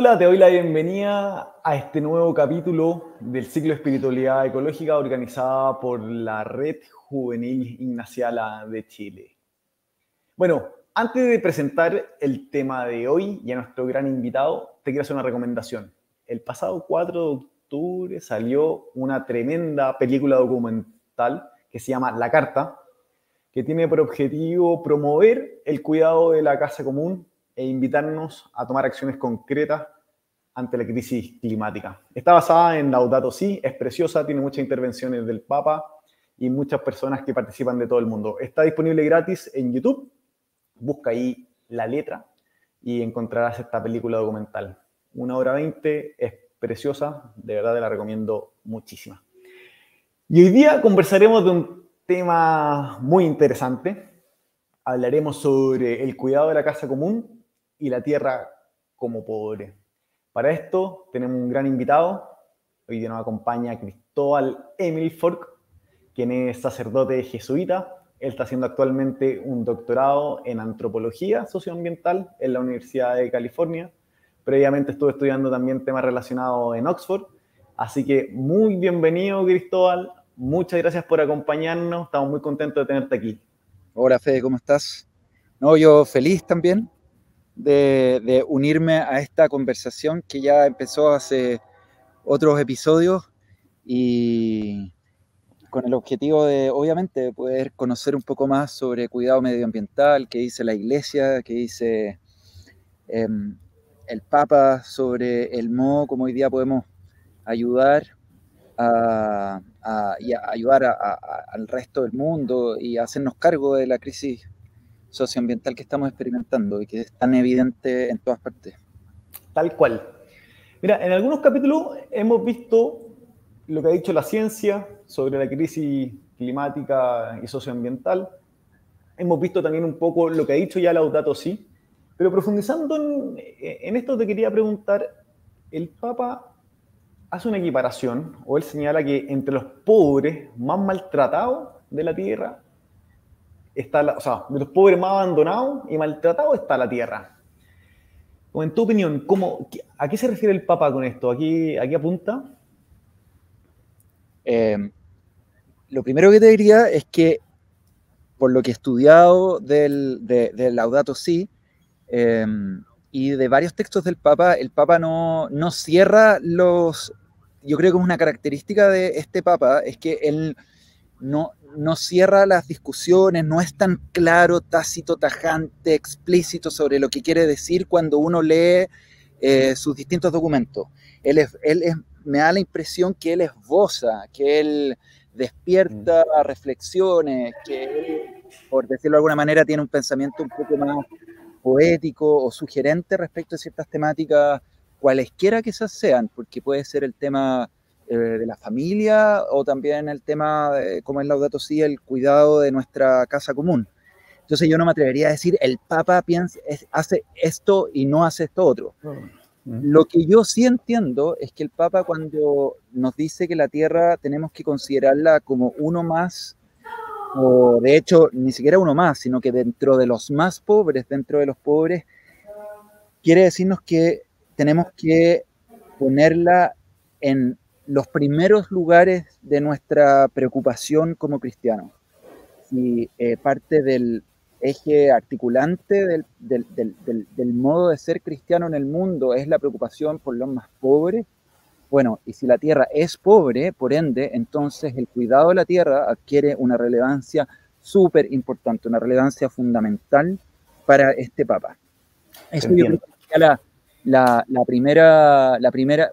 Hola, te doy la bienvenida a este nuevo capítulo del ciclo de espiritualidad ecológica organizada por la Red Juvenil Ignaciala de Chile. Bueno, antes de presentar el tema de hoy y a nuestro gran invitado, te quiero hacer una recomendación. El pasado 4 de octubre salió una tremenda película documental que se llama La Carta, que tiene por objetivo promover el cuidado de la casa común e invitarnos a tomar acciones concretas ante la crisis climática. Está basada en Laudato Si, es preciosa, tiene muchas intervenciones del Papa y muchas personas que participan de todo el mundo. Está disponible gratis en YouTube, busca ahí la letra y encontrarás esta película documental. 1 hora 20, es preciosa, de verdad te la recomiendo muchísimo. Y hoy día conversaremos de un tema muy interesante. Hablaremos sobre el cuidado de la casa común y la tierra como pobre. Para esto tenemos un gran invitado. Hoy día nos acompaña Cristóbal Emil Fork, quien es sacerdote jesuita. Él está haciendo actualmente un doctorado en antropología socioambiental en la Universidad de California. Previamente estuvo estudiando también temas relacionados en Oxford. Así que muy bienvenido, Cristóbal. Muchas gracias por acompañarnos. Estamos muy contentos de tenerte aquí. Hola, Fede, ¿cómo estás? No, yo feliz también de unirme a esta conversación que ya empezó hace otros episodios y con el objetivo de, obviamente, poder conocer un poco más sobre cuidado medioambiental, qué dice la Iglesia, qué dice el Papa sobre el modo como hoy día podemos ayudar y ayudar al resto del mundo y hacernos cargo de la crisis socioambiental que estamos experimentando y que es tan evidente en todas partes. Tal cual. Mira, en algunos capítulos hemos visto lo que ha dicho la ciencia sobre la crisis climática y socioambiental. Hemos visto también un poco lo que ha dicho ya Laudato Si. Pero profundizando en esto te quería preguntar, el Papa hace una equiparación, o él señala que entre los pobres más maltratados de la Tierra está o sea, de los pobres más abandonados y maltratados está la Tierra. O en tu opinión, ¿a qué se refiere el Papa con esto? ¿A qué apunta? Lo primero que te diría es que, por lo que he estudiado del Laudato Si y de varios textos del Papa, el Papa no cierra los... Yo creo que es una característica de este Papa, es que él no cierra las discusiones, no es tan claro, tácito, tajante, explícito sobre lo que quiere decir cuando uno lee sus distintos documentos. Me da la impresión que él esboza, que él despierta reflexiones, que él, por decirlo de alguna manera, tiene un pensamiento un poco más poético o sugerente respecto a ciertas temáticas, cualesquiera que esas sean, porque puede ser el tema de la familia o también el tema, como es Laudato Si, el cuidado de nuestra casa común. Entonces yo no me atrevería a decir el Papa hace esto y no hace esto otro. Lo que yo sí entiendo es que el Papa, cuando nos dice que la Tierra tenemos que considerarla como uno más, o de hecho ni siquiera uno más, sino que dentro de los más pobres, dentro de los pobres, quiere decirnos que tenemos que ponerla en los primeros lugares de nuestra preocupación como cristianos. Si parte del eje articulante del modo de ser cristiano en el mundo es la preocupación por los más pobres, bueno, y si la tierra es pobre, por ende, entonces el cuidado de la tierra adquiere una relevancia súper importante, una relevancia fundamental para este Papa. Eso yo creo que sería la primera,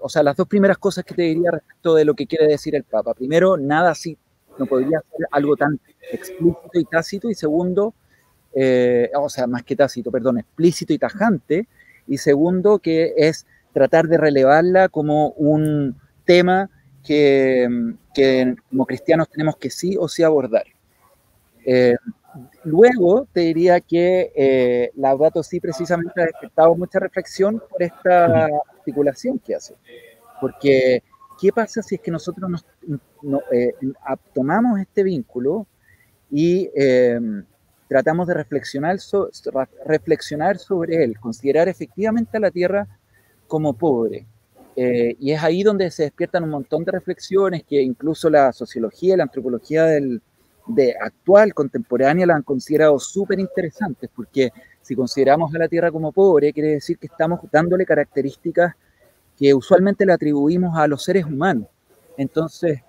o sea, las dos primeras cosas que te diría respecto de lo que quiere decir el Papa. Primero, nada así, no podría ser algo tan explícito y tácito, y segundo, o sea, más que tácito, perdón, explícito y tajante, y segundo, que es tratar de relevarla como un tema que como cristianos tenemos que sí o sí abordar. Luego te diría que Laudato Si precisamente ha despertado mucha reflexión por esta articulación que hace. Porque, ¿qué pasa si es que nosotros tomamos este vínculo y tratamos de reflexionar sobre él, considerar efectivamente a la Tierra como pobre. Y es ahí donde se despiertan un montón de reflexiones que incluso la sociología y la antropología de actual, contemporánea, la han considerado súper interesantes, porque si consideramos a la Tierra como pobre, quiere decir que estamos dándole características que usualmente le atribuimos a los seres humanos. Entonces,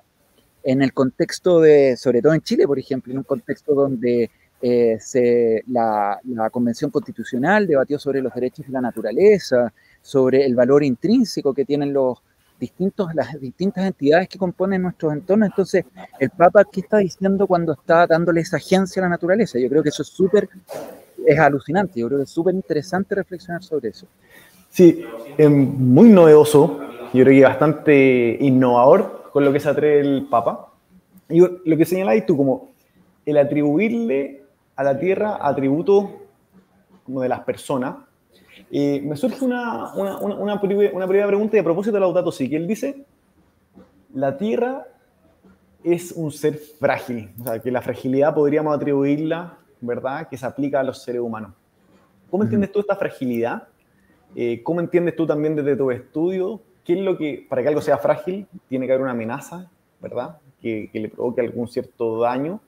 en el contexto de, sobre todo en Chile, por ejemplo, en un contexto donde la Convención Constitucional debatió sobre los derechos de la naturaleza, sobre el valor intrínseco que tienen las distintas entidades que componen nuestros entornos. Entonces, el Papa, ¿qué está diciendo cuando está dándole esa agencia a la naturaleza? Yo creo que eso es alucinante, yo creo que es súper interesante reflexionar sobre eso. Sí, muy novedoso, yo creo que bastante innovador con lo que se atreve el Papa. Y lo que señaláis tú, como el atribuirle a la Tierra atributos como de las personas, me surge una primera pregunta y a propósito de Laudato Si, que él dice, la Tierra es un ser frágil, o sea, que la fragilidad podríamos atribuirla, ¿verdad?, que se aplica a los seres humanos. ¿Cómo entiendes tú esta fragilidad? ¿Cómo entiendes tú también desde tu estudio qué es lo que, para que algo sea frágil, tiene que haber una amenaza, ¿verdad?, que le provoque algún cierto daño?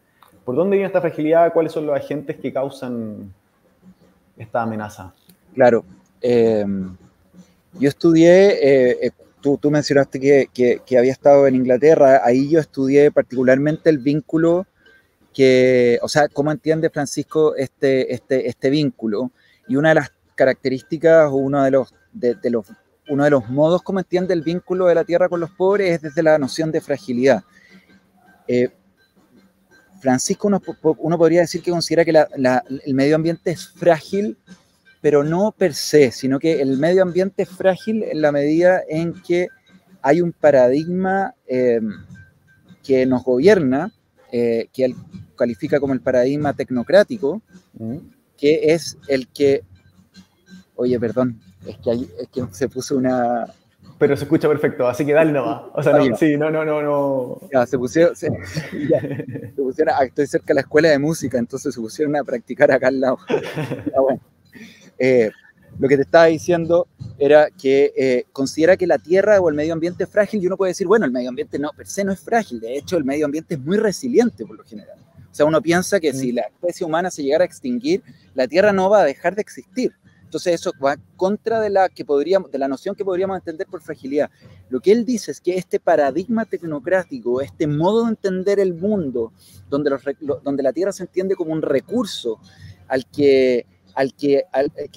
¿Por dónde viene esta fragilidad? ¿Cuáles son los agentes que causan esta amenaza? Claro, yo estudié, tú mencionaste que había estado en Inglaterra, ahí yo estudié particularmente el vínculo o sea, cómo entiende Francisco este vínculo, y una de las características, o uno de los modos como entiende el vínculo de la Tierra con los pobres es desde la noción de fragilidad. Francisco, uno podría decir que considera que el medio ambiente es frágil, pero no per se, sino que el medio ambiente es frágil en la medida en que hay un paradigma que nos gobierna, que él califica como el paradigma tecnocrático, que es el que... Oye, perdón, es que se puso una... Pero se escucha perfecto, así que dale nomás. O sea, no, sí, no. Ya, se pusieron, estoy cerca de la escuela de música, entonces se pusieron a practicar acá al lado. Ya, bueno. Lo que te estaba diciendo era que considera que la Tierra o el medio ambiente es frágil, y uno puede decir, bueno, el medio ambiente no, per se no es frágil, de hecho el medio ambiente es muy resiliente por lo general. O sea, uno piensa que si la especie humana se llegara a extinguir, la Tierra no va a dejar de existir. Entonces eso va contra de la noción que podríamos entender por fragilidad. Lo que él dice es que este paradigma tecnocrático, este modo de entender el mundo, donde la Tierra se entiende como un recurso al que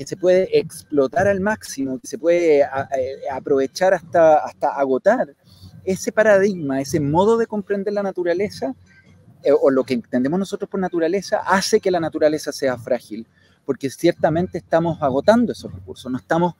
se puede explotar al máximo, que se puede aprovechar hasta agotar, ese paradigma, ese modo de comprender la naturaleza, o lo que entendemos nosotros por naturaleza, hace que la naturaleza sea frágil, porque ciertamente estamos agotando esos recursos, no estamos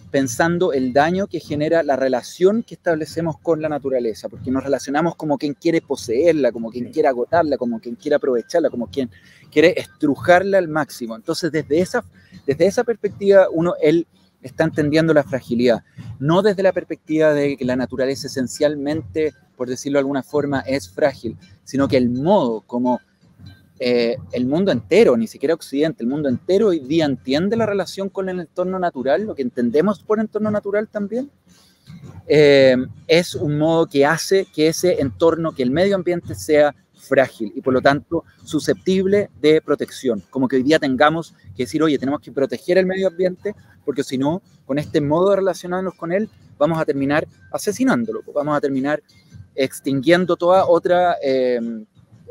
pensando el daño que genera la relación que establecemos con la naturaleza, porque nos relacionamos como quien quiere poseerla, como quien quiere agotarla, como quien quiere aprovecharla, como quien quiere estrujarla al máximo. Entonces, desde esa perspectiva, él está entendiendo la fragilidad, no desde la perspectiva de que la naturaleza esencialmente, por decirlo de alguna forma, es frágil, sino que el modo como el mundo entero, ni siquiera Occidente, el mundo entero hoy día entiende la relación con el entorno natural, lo que entendemos por entorno natural también, es un modo que hace que ese entorno, que el medio ambiente sea frágil y por lo tanto susceptible de protección, como que hoy día tengamos que decir, oye, tenemos que proteger el medio ambiente, porque si no, con este modo de relacionarnos con él, vamos a terminar asesinándolo, vamos a terminar extinguiendo toda otra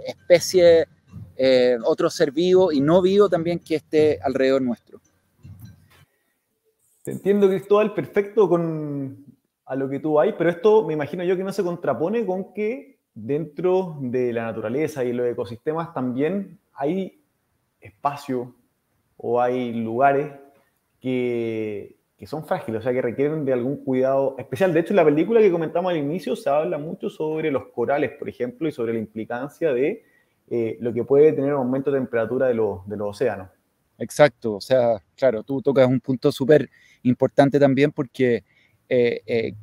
especie, otro ser vivo y no vivo también que esté alrededor nuestro. Te entiendo, Cristóbal, perfecto a lo que tú vas, pero esto me imagino yo que no se contrapone con que dentro de la naturaleza y los ecosistemas también hay espacio o hay lugares que son frágiles, o sea, que requieren de algún cuidado especial. De hecho, en la película que comentamos al inicio se habla mucho sobre los corales, por ejemplo, y sobre la implicancia de lo que puede tener un aumento de temperatura de los océanos. Exacto, o sea, claro, tú tocas un punto súper importante también, porque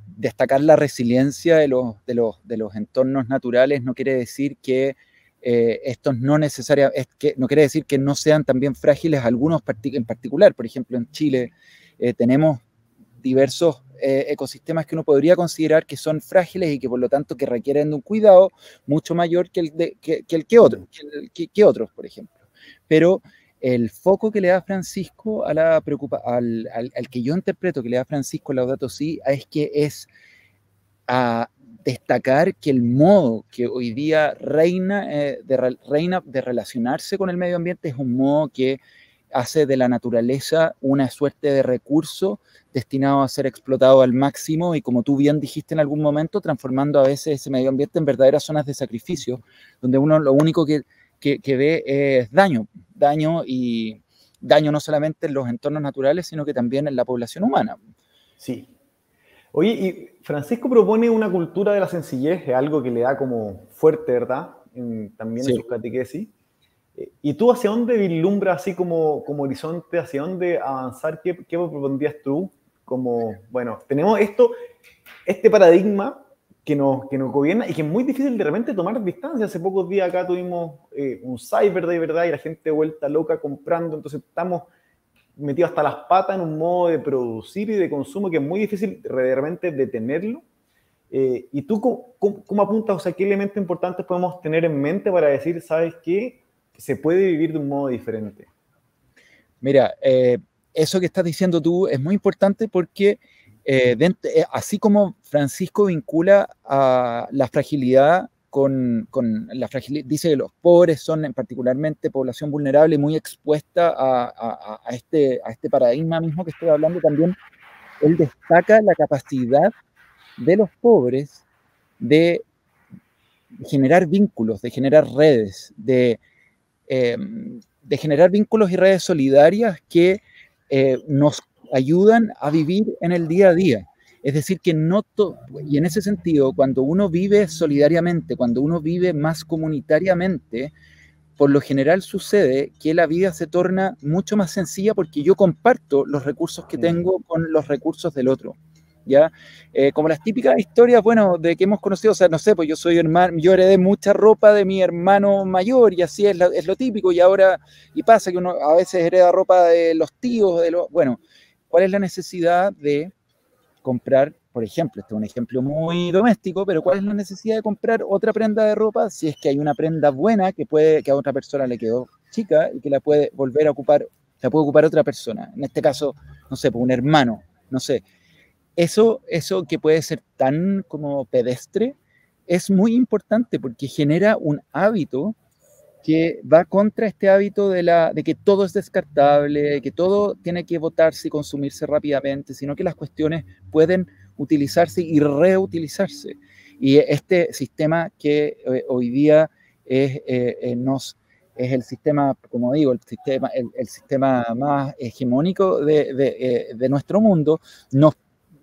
destacar la resiliencia de los entornos naturales no quiere decir que estos no necesariamente, no quiere decir que no sean también frágiles algunos en particular. Por ejemplo, en Chile tenemos diversos ecosistemas que uno podría considerar que son frágiles y que por lo tanto que requieren de un cuidado mucho mayor que otros, por ejemplo. Pero el foco que le da Francisco a la al que yo interpreto que le da Francisco a Laudato Si es que es a destacar que el modo que hoy día reina de relacionarse con el medio ambiente es un modo que hace de la naturaleza una suerte de recurso destinado a ser explotado al máximo y, como tú bien dijiste en algún momento, transformando a veces ese medio ambiente en verdaderas zonas de sacrificio, donde uno lo único que ve es daño y daño no solamente en los entornos naturales, sino que también en la población humana. Sí. Oye, y Francisco propone una cultura de la sencillez, es algo que le da como fuerte, ¿verdad? También en sus catequesis. ¿Y tú hacia dónde vislumbras así como horizonte, hacia dónde avanzar? ¿Qué propondrías tú? Como, bueno, tenemos este paradigma que nos gobierna y que es muy difícil de repente tomar distancia. Hace pocos días acá tuvimos un Cyber Day, ¿verdad? Y la gente vuelta loca comprando, entonces estamos metidos hasta las patas en un modo de producir y de consumo que es muy difícil de repente detenerlo. ¿Y tú cómo apuntas? O sea, ¿qué elementos importantes podemos tener en mente para decir, ¿sabes qué? Se puede vivir de un modo diferente. Mira, eso que estás diciendo tú es muy importante porque así como Francisco vincula a la fragilidad con la fragilidad, dice que los pobres son particularmente población vulnerable y muy expuesta a este paradigma mismo que estoy hablando, también él destaca la capacidad de los pobres de generar vínculos, de generar redes, de generar vínculos y redes solidarias que nos ayudan a vivir en el día a día. Es decir, que y en ese sentido, cuando uno vive solidariamente, cuando uno vive más comunitariamente, por lo general sucede que la vida se torna mucho más sencilla porque yo comparto los recursos que tengo con los recursos del otro. ¿Ya? Como las típicas historias, bueno, de que hemos conocido, o sea, no sé, pues yo soy hermano, yo heredé mucha ropa de mi hermano mayor y así es lo típico, y pasa que uno a veces hereda ropa de los tíos, bueno, ¿cuál es la necesidad de comprar, por ejemplo, este es un ejemplo muy doméstico, pero cuál es la necesidad de comprar otra prenda de ropa si es que hay una prenda buena que a otra persona le quedó chica y que la puede volver a ocupar, la puede ocupar otra persona, en este caso, no sé, pues un hermano, no sé. Eso que puede ser tan como pedestre es muy importante porque genera un hábito que va contra este hábito de que todo es descartable, que todo tiene que botarse y consumirse rápidamente, sino que las cuestiones pueden utilizarse y reutilizarse. Y este sistema que hoy día es el sistema, como digo, el sistema más hegemónico de nuestro mundo, nos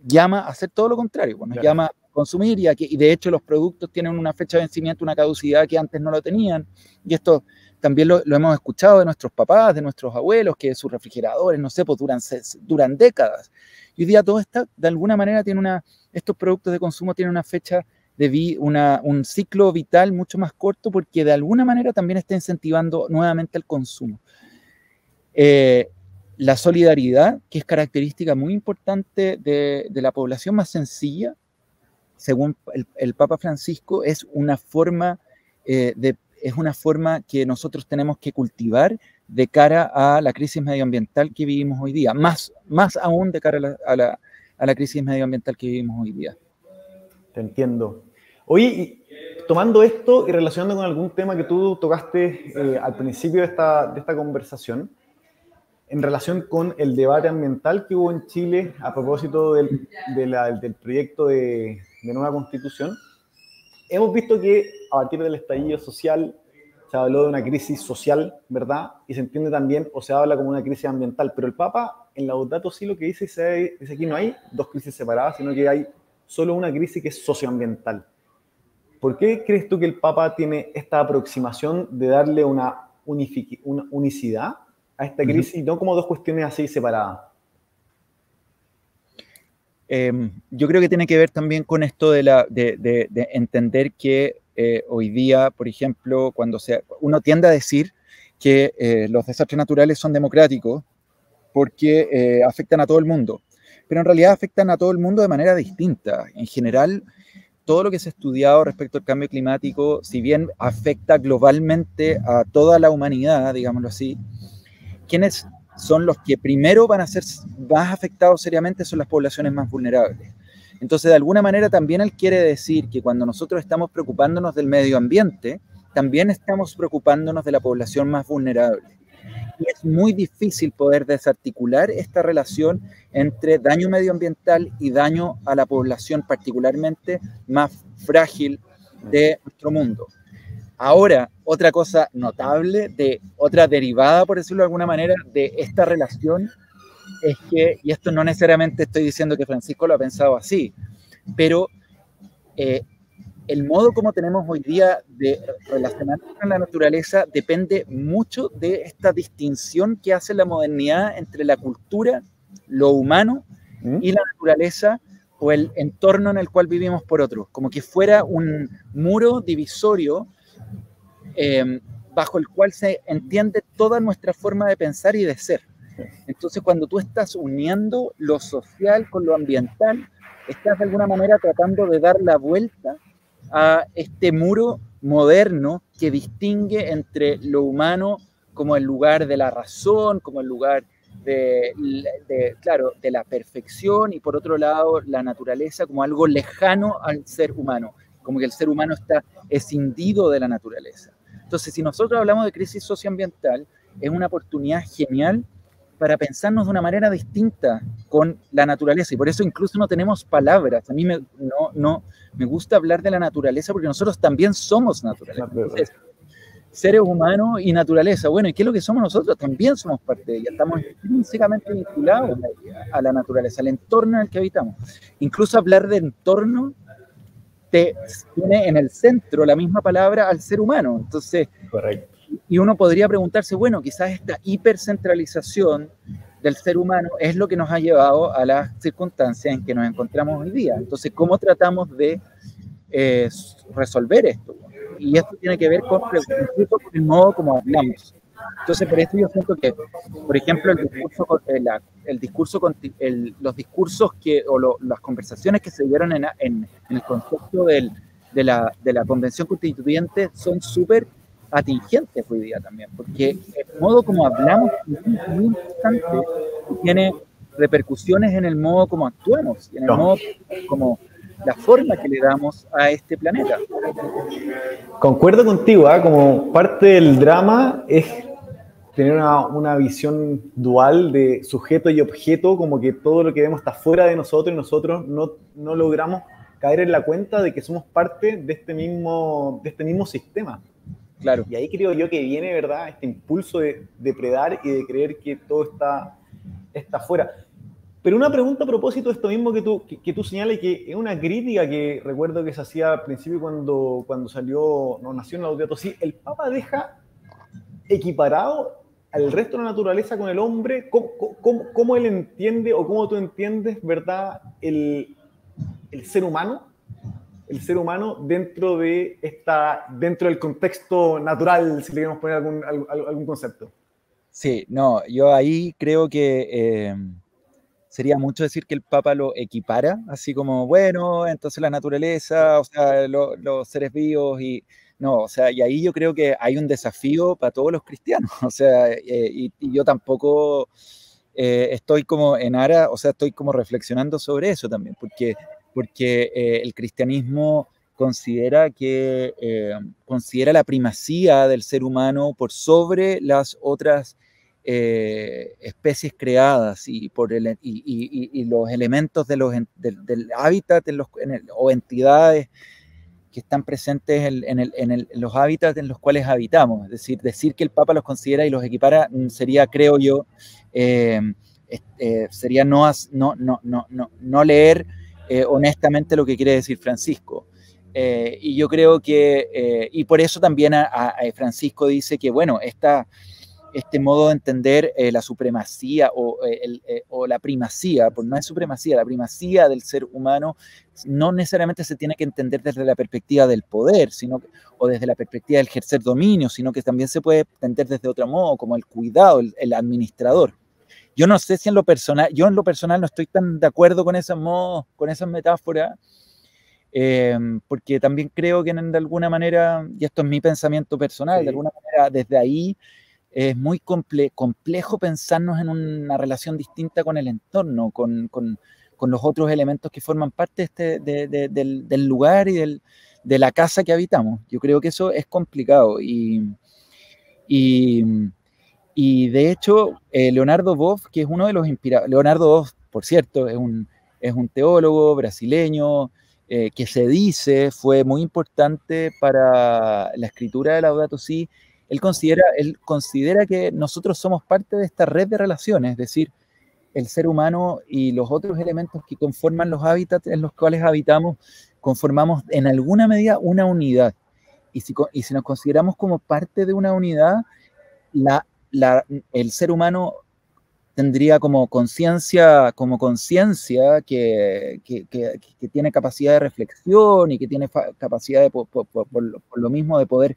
llama a hacer todo lo contrario, pues nos llama a consumir y de hecho los productos tienen una fecha de vencimiento, una caducidad que antes no lo tenían, y esto también lo hemos escuchado de nuestros papás, de nuestros abuelos, que sus refrigeradores, no sé, pues duran décadas, y hoy día todo está, de alguna manera, estos productos de consumo tienen una fecha un ciclo vital mucho más corto porque de alguna manera también está incentivando nuevamente el consumo. La solidaridad, que es característica muy importante de la población más sencilla, según el Papa Francisco, es una forma que nosotros tenemos que cultivar de cara a la crisis medioambiental que vivimos hoy día, más aún de cara a la crisis medioambiental que vivimos hoy día. Te entiendo. Oye, y tomando esto y relacionando con algún tema que tú tocaste al principio de esta conversación, en relación con el debate ambiental que hubo en Chile a propósito del proyecto de nueva constitución, hemos visto que a partir del estallido social se habló de una crisis social, ¿verdad? Y se entiende también, o se habla como una crisis ambiental, pero el Papa en Laudato Si lo que dice aquí no hay dos crisis separadas, sino que hay solo una crisis que es socioambiental. ¿Por qué crees tú que el Papa tiene esta aproximación de darle una unicidad a esta crisis y no como dos cuestiones así separadas? Yo creo que tiene que ver también con esto de entender que hoy día, por ejemplo, cuando uno tiende a decir que los desastres naturales son democráticos porque afectan a todo el mundo. pero en realidad afectan a todo el mundo de manera distinta. En general, todo lo que se ha estudiado respecto al cambio climático, si bien afecta globalmente a toda la humanidad, digámoslo así, quienes son los que primero van a ser más afectados seriamente son las poblaciones más vulnerables. Entonces, de alguna manera también él quiere decir que cuando nosotros estamos preocupándonos del medio ambiente, también estamos preocupándonos de la población más vulnerable. Y es muy difícil poder desarticular esta relación entre daño medioambiental y daño a la población particularmente más frágil de nuestro mundo. Ahora, otra cosa notable, otra derivada, por decirlo de alguna manera, de esta relación es que, y esto no necesariamente estoy diciendo que Francisco lo ha pensado así, pero el modo como tenemos hoy día de relacionarnos con la naturaleza depende mucho de esta distinción que hace la modernidad entre la cultura, lo humano y la naturaleza o el entorno en el cual vivimos por otro, como que fuera un muro divisorio bajo el cual se entiende toda nuestra forma de pensar y de ser. Entonces, cuando tú estás uniendo lo social con lo ambiental, estás de alguna manera tratando de dar la vuelta a este muro moderno que distingue entre lo humano como el lugar de la razón, como el lugar de la perfección, y por otro lado la naturaleza como algo lejano al ser humano, como que el ser humano está escindido de la naturaleza. Entonces, si nosotros hablamos de crisis socioambiental, es una oportunidad genial para pensarnos de una manera distinta con la naturaleza, y por eso incluso no tenemos palabras. A mí no me gusta hablar de la naturaleza porque nosotros también somos naturaleza. Entonces, seres humanos y naturaleza, bueno, ¿y qué es lo que somos nosotros? También somos parte de ella, estamos intrínsecamente vinculados a la naturaleza, al entorno en el que habitamos. Incluso hablar de entorno tiene en el centro la misma palabra al ser humano. Entonces, correcto. Y uno podría preguntarse, bueno, quizás esta hipercentralización del ser humano es lo que nos ha llevado a las circunstancias en que nos encontramos hoy día. Entonces, ¿cómo tratamos de resolver esto? Y esto tiene que ver con el modo como hablamos. Entonces, por eso yo siento que, por ejemplo, los discursos las conversaciones que se dieron en el concepto de la Convención Constituyente son súper atingentes hoy día también, porque el modo como hablamos es muy importante y tiene repercusiones en el modo como actuamos y en el modo como la forma que le damos a este planeta. Concuerdo contigo, como parte del drama es tener una visión dual de sujeto y objeto, como que todo lo que vemos está fuera de nosotros y nosotros no logramos caer en la cuenta de que somos parte de este mismo sistema. Claro. Y ahí creo yo que viene, ¿verdad?, este impulso de depredar y de creer que todo está fuera. Pero una pregunta a propósito de esto mismo que tú señalas, que es una crítica que recuerdo que se hacía al principio cuando nació en Laudato Si. ¿El Papa deja equiparado al resto de la naturaleza con el hombre? ¿Cómo él entiende o cómo tú entiendes, ¿verdad?, el ser humano? El ser humano dentro del contexto natural, si le queremos poner algún concepto. Sí, no, yo ahí creo que sería mucho decir que el Papa lo equipara, así como, bueno, entonces la naturaleza, o sea, los seres vivos, y no, o sea, y ahí yo creo que hay un desafío para todos los cristianos, o sea, y yo tampoco estoy como o sea, estoy como reflexionando sobre eso también, porque el cristianismo considera la primacía del ser humano por sobre las otras especies creadas y los elementos del hábitat o entidades que están presentes en los hábitats en los cuales habitamos. Es decir que el Papa los considera y los equipara sería, creo yo, sería no leer honestamente lo que quiere decir Francisco. Y yo creo que, y por eso también a Francisco dice que, bueno, este modo de entender la supremacía o la primacía, pues no es supremacía, la primacía del ser humano no necesariamente se tiene que entender desde la perspectiva del poder, o desde la perspectiva del ejercer dominio, sino que también se puede entender desde otro modo, como el cuidado, el administrador. yo no sé si en lo personal, yo en lo personal no estoy tan de acuerdo con esas metáforas, porque también creo que de alguna manera, y esto es mi pensamiento personal, Sí. de alguna manera desde ahí es muy complejo pensarnos en una relación distinta con el entorno, con los otros elementos que forman parte del lugar y de la casa que habitamos. Yo creo que eso es complicado y de hecho, Leonardo Boff, que es uno de los inspiradores, Leonardo Boff, por cierto, es un teólogo brasileño que se dice fue muy importante para la escritura de Laudato Si. Él considera que nosotros somos parte de esta red de relaciones, es decir, el ser humano y los otros elementos que conforman los hábitats en los cuales habitamos, conformamos en alguna medida una unidad. Y si nos consideramos como parte de una unidad, el ser humano tendría como conciencia que tiene capacidad de reflexión y que tiene capacidad de, por lo mismo de poder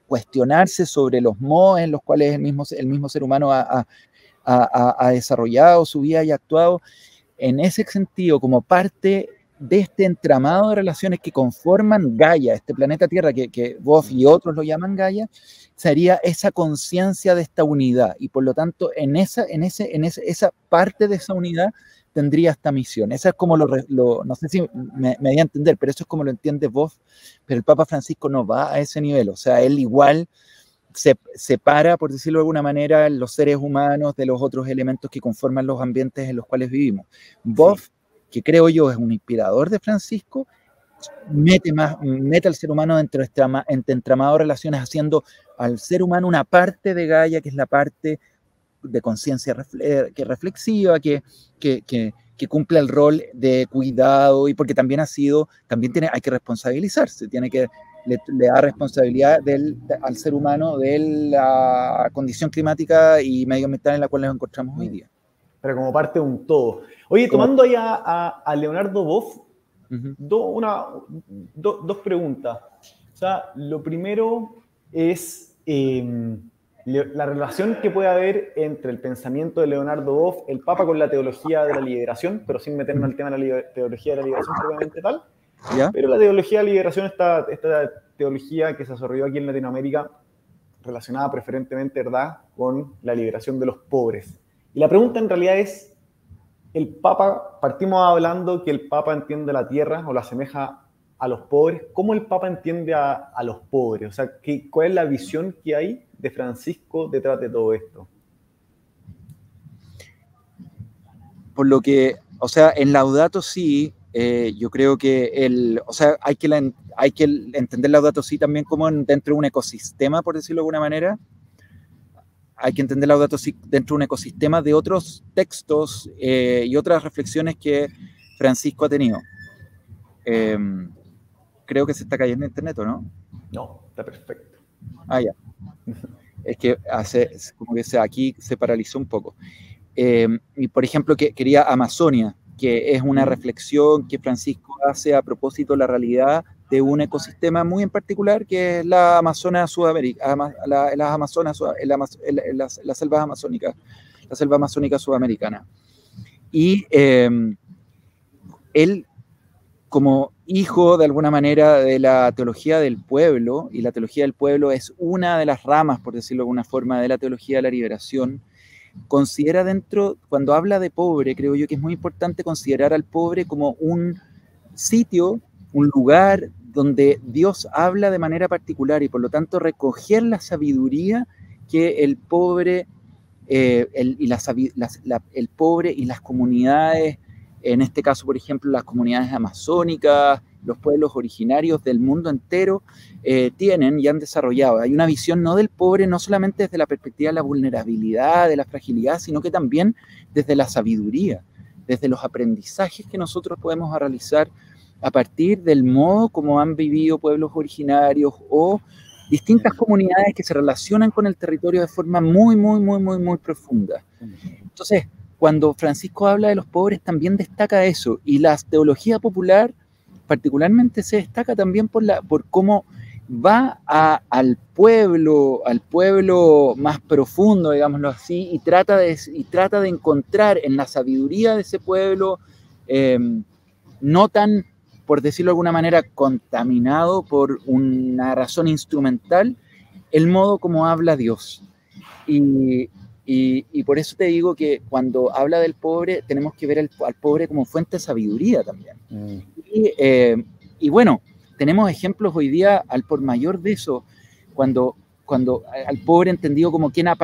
cuestionarse sobre los modos en los cuales el mismo ser humano ha desarrollado su vida y actuado. En ese sentido, como parte de este entramado de relaciones que conforman Gaia, este planeta Tierra, que vos y otros lo llaman Gaia, sería esa conciencia de esta unidad. Y por lo tanto, en esa parte de esa unidad tendría esta misión. Esa es como no sé si me voy a entender, pero eso es como lo entiende vos, pero el Papa Francisco no va a ese nivel. O sea, él igual se separa, por decirlo de alguna manera, los seres humanos de los otros elementos que conforman los ambientes en los cuales vivimos. Boff, sí, que creo yo es un inspirador de Francisco, mete al ser humano dentro de este entramado de relaciones, haciendo al ser humano una parte de Gaia, que es la parte de conciencia reflexiva, que cumple el rol de cuidado, y porque también hay que responsabilizarse, le da responsabilidad al ser humano de la condición climática y medioambiental en la cual nos encontramos hoy día. Pero como parte de un todo. Oye, tomando ahí a Leonardo Boff, dos preguntas. O sea, lo primero es la relación que puede haber entre el pensamiento de Leonardo Boff, el Papa, con la teología de la liberación, pero sin meternos en el tema de la teología de la liberación propiamente tal. ¿Ya? Pero la teología de la liberación, esta teología que se desarrolló aquí en Latinoamérica, relacionada preferentemente, ¿verdad?, con la liberación de los pobres. Y la pregunta en realidad es, el Papa, partimos hablando que el Papa entiende la tierra o la asemeja a los pobres. ¿Cómo el Papa entiende a los pobres? O sea, ¿cuál es la visión que hay de Francisco detrás de todo esto? Por lo que, o sea, en Laudato Si, yo creo que hay que entender Laudato Si también como dentro de un ecosistema, por decirlo de alguna manera. Hay que entender Laudato Si dentro de un ecosistema de otros textos y otras reflexiones que Francisco ha tenido. Creo que se está cayendo internet, ¿o no? No, está perfecto. Ah, ya. Es que como que aquí se paralizó un poco. Y por ejemplo, que quería Amazonia, que es una reflexión que Francisco hace a propósito de la realidad de un ecosistema muy en particular, que es la Amazona Sudamérica, la selva amazónica sudamericana. Y él, como hijo de alguna manera de la teología del pueblo, y la teología del pueblo es una de las ramas, por decirlo de alguna forma, de la teología de la liberación, considera cuando habla de pobre, creo yo que es muy importante considerar al pobre como un sitio, un lugar donde Dios habla de manera particular, y por lo tanto recoger la sabiduría que el pobre, el pobre y las comunidades, en este caso, por ejemplo, las comunidades amazónicas, los pueblos originarios del mundo entero tienen y han desarrollado. Hay una visión no del pobre, no solamente desde la perspectiva de la vulnerabilidad, de la fragilidad, sino que también desde la sabiduría, desde los aprendizajes que nosotros podemos realizar a partir del modo como han vivido pueblos originarios o distintas comunidades que se relacionan con el territorio de forma muy, muy, muy, muy, muy profunda. Entonces, cuando Francisco habla de los pobres, también destaca eso, y la teología popular particularmente se destaca también por cómo va al pueblo más profundo, digámoslo así, y trata de encontrar en la sabiduría de ese pueblo, no tan, por decirlo de alguna manera, contaminado por una razón instrumental, el modo como habla Dios. Y por eso te digo que cuando habla del pobre, tenemos que ver al pobre como fuente de sabiduría también. Y bueno, tenemos ejemplos hoy día al por mayor de eso, cuando al pobre entendido como quien ha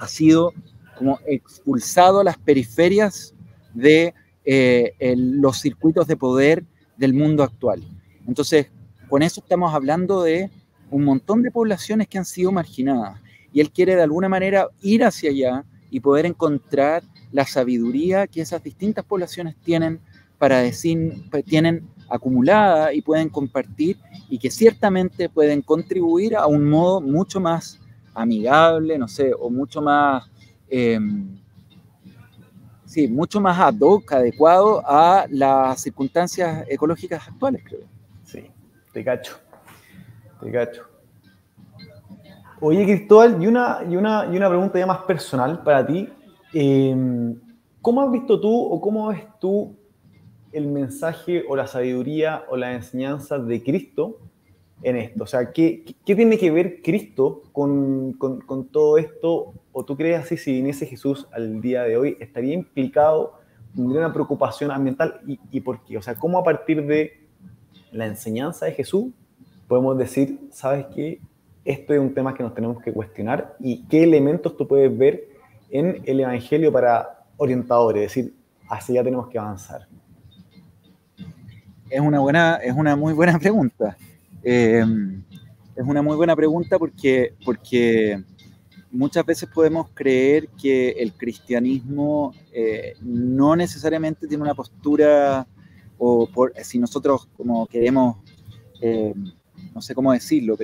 sido como expulsado a las periferias de los circuitos de poder del mundo actual. Entonces, con eso estamos hablando de un montón de poblaciones que han sido marginadas, y él quiere de alguna manera ir hacia allá y poder encontrar la sabiduría que esas distintas poblaciones tienen tienen acumulada y pueden compartir, y que ciertamente pueden contribuir a un modo mucho más amigable, no sé, o mucho más, mucho más ad hoc, adecuado a las circunstancias ecológicas actuales, creo. Sí, te cacho. Oye, Cristóbal, y una pregunta ya más personal para ti. ¿Cómo has visto tú o cómo ves tú el mensaje o la sabiduría o las enseñanzas de Cristo en esto? O sea, ¿qué tiene que ver Cristo con todo esto? ¿O tú crees así, si viniese Jesús al día de hoy, estaría implicado, tendría una preocupación ambiental? ¿Y por qué? O sea, ¿cómo a partir de la enseñanza de Jesús podemos decir, sabes qué, esto es un tema que nos tenemos que cuestionar, y qué elementos tú puedes ver en el Evangelio para orientadores, es decir, hacia allá tenemos que avanzar? Es una muy buena pregunta. Es una muy buena pregunta porque muchas veces podemos creer que el cristianismo no necesariamente tiene una postura, si nosotros como queremos, no sé cómo decirlo,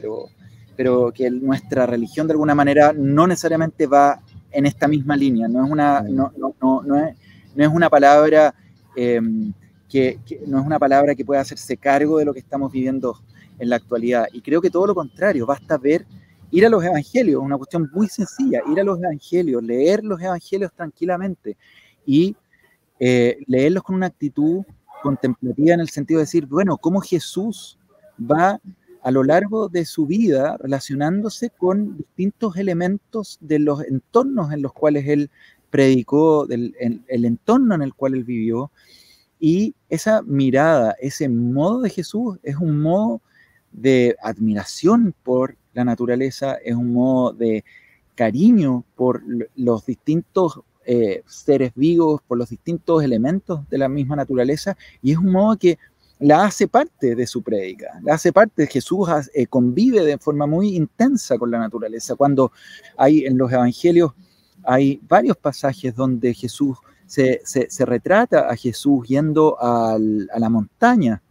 pero que nuestra religión de alguna manera no necesariamente va en esta misma línea. No es una palabra no es una palabra que pueda hacerse cargo de lo que estamos viviendo en la actualidad. Y creo que todo lo contrario, basta ir a los evangelios, una cuestión muy sencilla, ir a los evangelios, leer los evangelios tranquilamente y leerlos con una actitud contemplativa, en el sentido de decir, bueno, cómo Jesús va a lo largo de su vida relacionándose con distintos elementos de los entornos en los cuales él predicó, el entorno en el cual él vivió. Y esa mirada, ese modo de Jesús es un modo de admiración por la naturaleza, es un modo de cariño por los distintos seres vivos, por los distintos elementos de la misma naturaleza, y es un modo que la hace parte de su prédica, la hace parte. Jesús convive de forma muy intensa con la naturaleza. Cuando en los evangelios hay varios pasajes donde Jesús se retrata a Jesús yendo a la montaña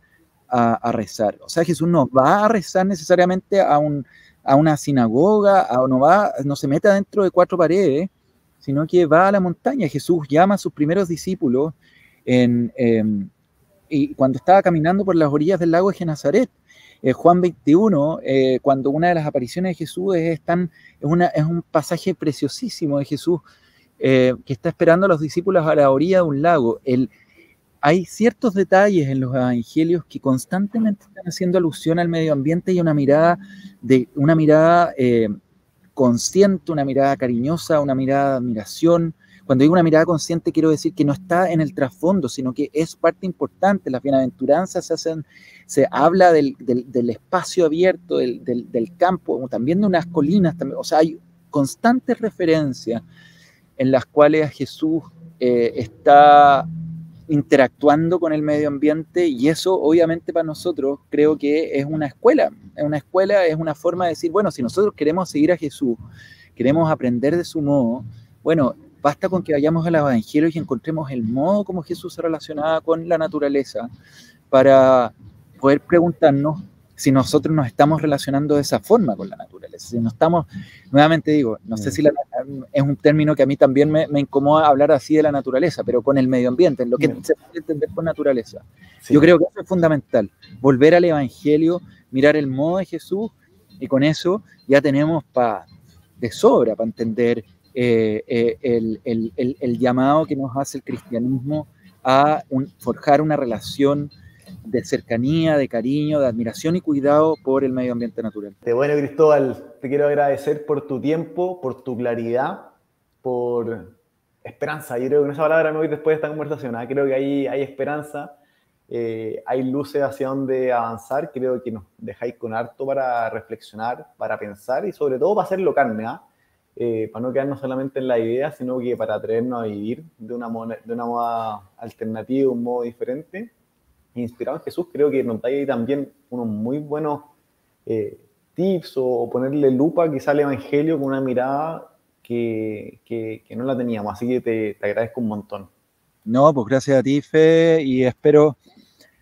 a rezar. O sea, Jesús no va a rezar necesariamente a una sinagoga, no se mete dentro de cuatro paredes, sino que va a la montaña. Jesús llama a sus primeros discípulos y cuando estaba caminando por las orillas del lago de Genesaret. Juan 21, cuando una de las apariciones de Jesús es un pasaje preciosísimo de Jesús, que está esperando a los discípulos a la orilla de un lago. Hay ciertos detalles en los evangelios que constantemente están haciendo alusión al medio ambiente, y una mirada consciente, una mirada cariñosa, una mirada de admiración. Cuando digo una mirada consciente, quiero decir que no está en el trasfondo, sino que es parte importante. Las bienaventuranzas se habla del espacio abierto, del campo, también de unas colinas. O sea, hay constantes referencias en las cuales Jesús está interactuando con el medio ambiente, y eso obviamente para nosotros creo que es una escuela, es una forma de decir, bueno, si nosotros queremos seguir a Jesús, queremos aprender de su modo, bueno, basta con que vayamos a los evangelios y encontremos el modo como Jesús se relacionaba con la naturaleza, para poder preguntarnos si nosotros nos estamos relacionando de esa forma con la naturaleza. Si no estamos, nuevamente digo, no sé si es un término que a mí también me incomoda hablar así de la naturaleza, pero con el medio ambiente, en lo que se puede entender por naturaleza. Sí. Yo creo que eso es fundamental, volver al Evangelio, mirar el modo de Jesús, y con eso ya tenemos de sobra para entender el llamado que nos hace el cristianismo a forjar una relación de cercanía, de cariño, de admiración y cuidado por el medio ambiente natural. Bueno, Cristóbal, te quiero agradecer por tu tiempo, por tu claridad, por esperanza. Yo creo que con esa palabra me voy después de esta conversación. Creo que hay esperanza, hay luces hacia donde avanzar. Creo que nos dejáis con harto para reflexionar, para pensar y sobre todo para hacerlo carne, para no quedarnos solamente en la idea, sino que para atrevernos a vivir de una moda alternativa, un modo diferente. Inspirado en Jesús, creo que nos da ahí también unos muy buenos tips o ponerle lupa quizá al Evangelio con una mirada que no la teníamos, así que te agradezco un montón. No, pues gracias a ti, Fe, y espero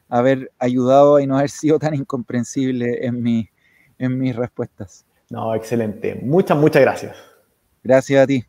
haber ayudado y no haber sido tan incomprensible en mis respuestas. No, excelente. Muchas gracias. Gracias a ti.